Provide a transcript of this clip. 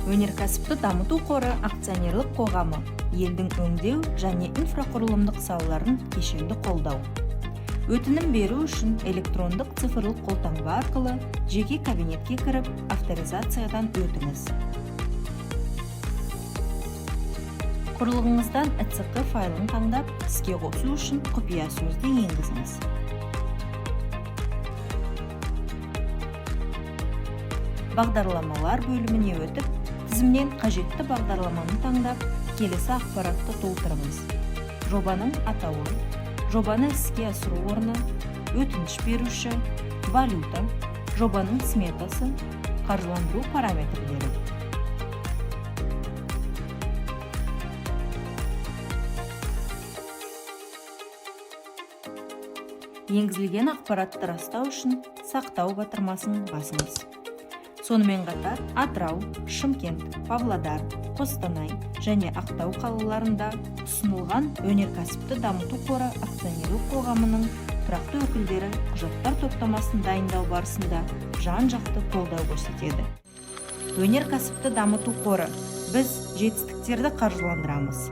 Өнеркәсіпті дамыту қоры акционерлік қоғамы елдің өңдеу және инфрақұрылымдық салаларын кешенді қолдау. Өтінім беру үшін электрондық цифрлық қолтаңба арқылы жеке кабинетке кіріп авторизациядан өтіңіз. Құрылғыңыздан ІЦQ файлын таңдап, іске қосу үшін құпия сөзді енгізіңіз. Бағдарламалар бөліміне өтіп, тізімнен қажетті бағдарламаны таңдап, келесі ақпаратты толтырыңыз. Жобаның атауы, жобаны іске асыру орны, өтініш беруші, валюта, жобаның сметасы, қаржыландыру параметрлері. Енгізілген ақпаратты растау үшін сақтау батырмасын басыңыз. Сонымен қатар Атырау, Шымкент, Павлодар, Қостанай және Ақтау қалаларында ұсынылған өнеркәсіпті дамыту қоры акционерлік қоғамының тұрақты өкілдері құжаттар топтамасын дайындау барысында жан-жақты қолдау көрсетеді. Өнеркәсіпті дамыту қоры, біз жетістіктерді қаржыландырамыз.